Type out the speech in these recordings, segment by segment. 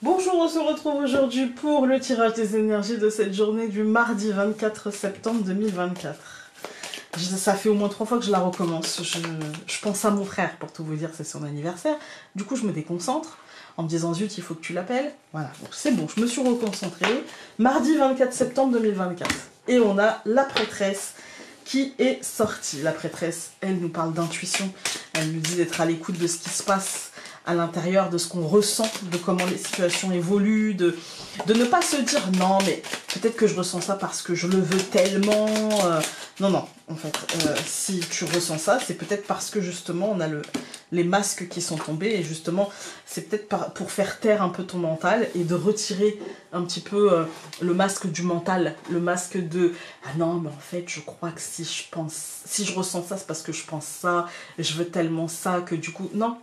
Bonjour, on se retrouve aujourd'hui pour le tirage des énergies de cette journée du mardi 24 septembre 2024. Ça fait au moins 3 fois que je la recommence. Je pense à mon frère, pour tout vous dire, c'est son anniversaire. Du coup, je me déconcentre en me disant, zut, il faut que tu l'appelles. Voilà, c'est bon, je me suis reconcentrée. Mardi 24 septembre 2024. Et on a la prêtresse qui est sortie. La prêtresse, elle nous parle d'intuition. Elle nous dit d'être à l'écoute de ce qui se passe à l'intérieur, de ce qu'on ressent, de comment les situations évoluent, de ne pas se dire non mais peut-être que je ressens ça parce que je le veux tellement. Non, en fait, si tu ressens ça, c'est peut-être parce que justement on a les masques qui sont tombés et justement c'est peut-être pour faire taire un peu ton mental et de retirer un petit peu le masque du mental, le masque de ah non mais en fait je crois que si je ressens ça c'est parce que je pense ça, je veux tellement ça que du coup non.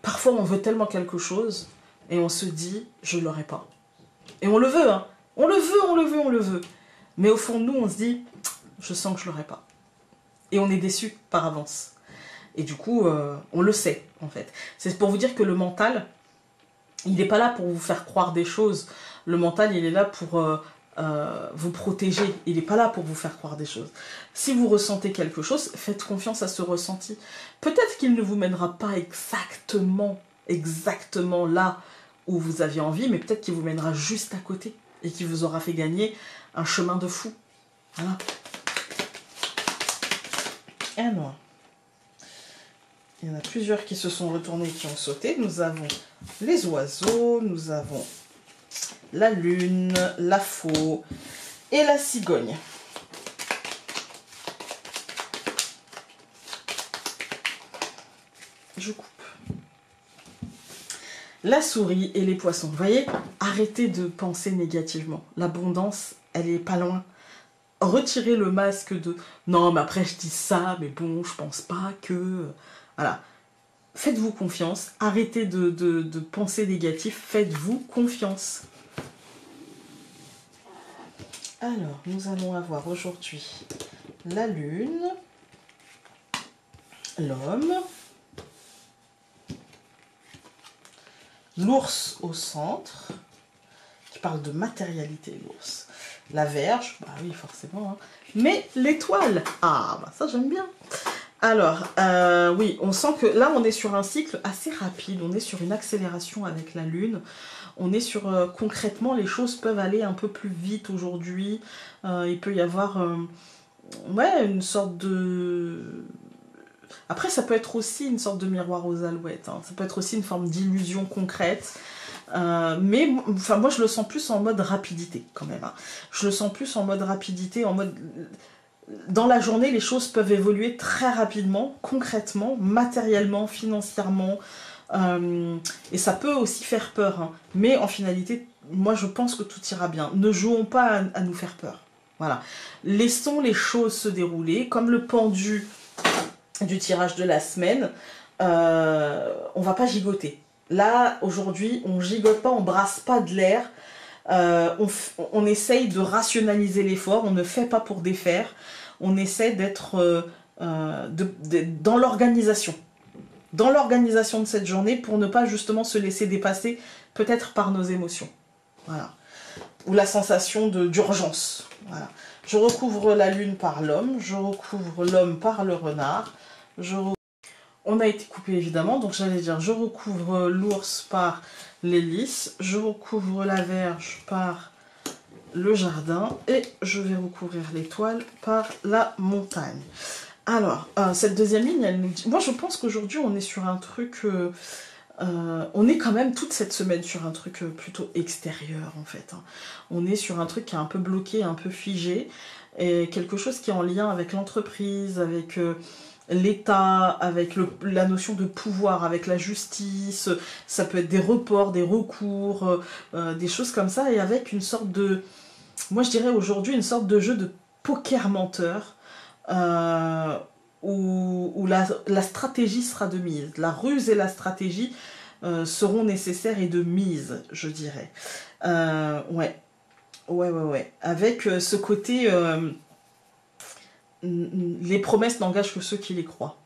Parfois on veut tellement quelque chose et on se dit je l'aurai pas et on le veut hein. On le veut mais au fond de nous on se dit je sens que je l'aurai pas et on est déçu par avance et du coup on le sait en fait. C'est pour vous dire que le mental il n'est pas là pour vous faire croire des choses. Le mental il est là pour vous protéger, il n'est pas là pour vous faire croire des choses. Si vous ressentez quelque chose, faites confiance à ce ressenti. Peut-être qu'il ne vous mènera pas exactement là où vous aviez envie, mais peut-être qu'il vous mènera juste à côté et qu'il vous aura fait gagner un chemin de fou. Voilà. Alors, il y en a plusieurs qui se sont retournés, qui ont sauté. Nous avons les oiseaux, nous avons la lune, la faux et la cigogne. Je coupe. La souris et les poissons. Vous voyez, arrêtez de penser négativement. L'abondance, elle est pas loin. Retirez le masque de « Non, mais après je dis ça, mais bon, je pense pas que... » Voilà. Faites-vous confiance. Arrêtez de penser négatif. Faites-vous confiance. Alors, nous allons avoir aujourd'hui la lune, l'homme, l'ours au centre, qui parle de matérialité, l'ours, la Vierge, bah oui, forcément, hein. Mais l'étoile, ah, bah ça j'aime bien. Alors, oui, on sent que là, on est sur un cycle assez rapide, on est sur une accélération avec la lune. On est sur, concrètement, les choses peuvent aller un peu plus vite aujourd'hui. Il peut y avoir, ouais, une sorte de... Après, ça peut être aussi une sorte de miroir aux alouettes. Hein. Ça peut être aussi une forme d'illusion concrète. Mais enfin, moi, je le sens plus en mode rapidité, quand même. Hein. Je le sens plus en mode rapidité, en mode... Dans la journée, les choses peuvent évoluer très rapidement, concrètement, matériellement, financièrement. Et ça peut aussi faire peur. Hein. Mais en finalité, moi, je pense que tout ira bien. Ne jouons pas à nous faire peur. Voilà. Laissons les choses se dérouler. Comme le pendu du tirage de la semaine, on va pas gigoter. Là, aujourd'hui, on gigote pas, on brasse pas de l'air. On essaye de rationaliser l'effort, on ne fait pas pour défaire, on essaie d'être dans l'organisation. Dans l'organisation de cette journée pour ne pas justement se laisser dépasser peut-être par nos émotions. Voilà. Ou la sensation d'urgence. Voilà. Je recouvre la lune par l'homme, je recouvre l'homme par le renard. On a été coupé évidemment, donc j'allais dire je recouvre l'ours par l'hélice, je recouvre la Vierge par le jardin et je vais recouvrir l'étoile par la montagne. Alors, cette deuxième ligne, elle nous dit... Moi, je pense qu'aujourd'hui, on est sur un truc... on est quand même toute cette semaine sur un truc plutôt extérieur, en fait. Hein. On est sur un truc qui est un peu bloqué, un peu figé, et quelque chose qui est en lien avec l'entreprise, avec... l'État, avec la notion de pouvoir, avec la justice, ça peut être des reports, des recours, des choses comme ça, et avec une sorte de... Moi je dirais aujourd'hui une sorte de jeu de poker menteur, où la stratégie sera de mise. La ruse et la stratégie seront nécessaires et de mise, je dirais. Ouais. Avec ce côté... les promesses n'engagent que ceux qui les croient.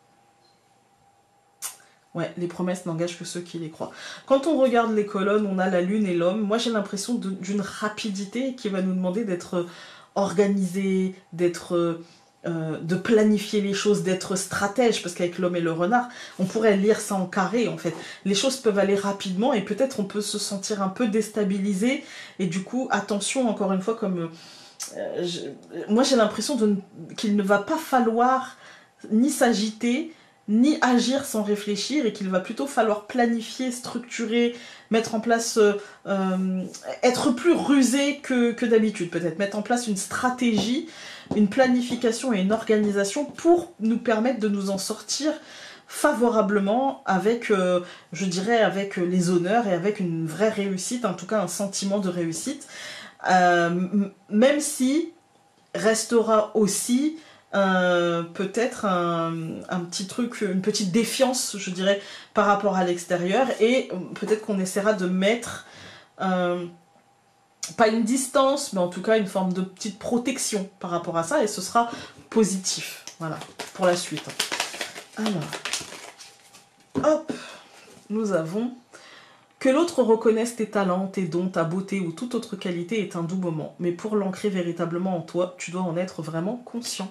Ouais, les promesses n'engagent que ceux qui les croient. Quand on regarde les colonnes, on a la lune et l'homme. Moi, j'ai l'impression d'une rapidité qui va nous demander d'être organisé, de planifier les choses, d'être stratège, parce qu'avec l'homme et le renard, on pourrait lire ça en carré, en fait. Les choses peuvent aller rapidement et peut-être on peut se sentir un peu déstabilisé. Et du coup, attention, encore une fois, comme... moi, j'ai l'impression qu'il ne va pas falloir ni s'agiter, ni agir sans réfléchir, et qu'il va plutôt falloir planifier, structurer, mettre en place, être plus rusé que d'habitude, peut-être mettre en place une stratégie, une planification et une organisation pour nous permettre de nous en sortir favorablement avec, je dirais, avec les honneurs et avec une vraie réussite, en tout cas un sentiment de réussite, même si restera aussi peut-être un petit truc, une petite défiance, je dirais, par rapport à l'extérieur, et peut-être qu'on essaiera de mettre pas une distance, mais en tout cas une forme de petite protection par rapport à ça, et ce sera positif, voilà, pour la suite. Alors, hop, nous avons... Que l'autre reconnaisse tes talents, tes dons, ta beauté ou toute autre qualité est un doux moment, mais pour l'ancrer véritablement en toi, tu dois en être vraiment conscient.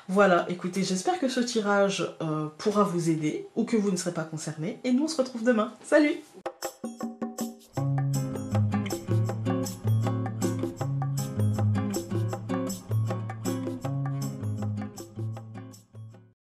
Voilà, écoutez, j'espère que ce tirage pourra vous aider, ou que vous ne serez pas concerné, et nous on se retrouve demain. Salut!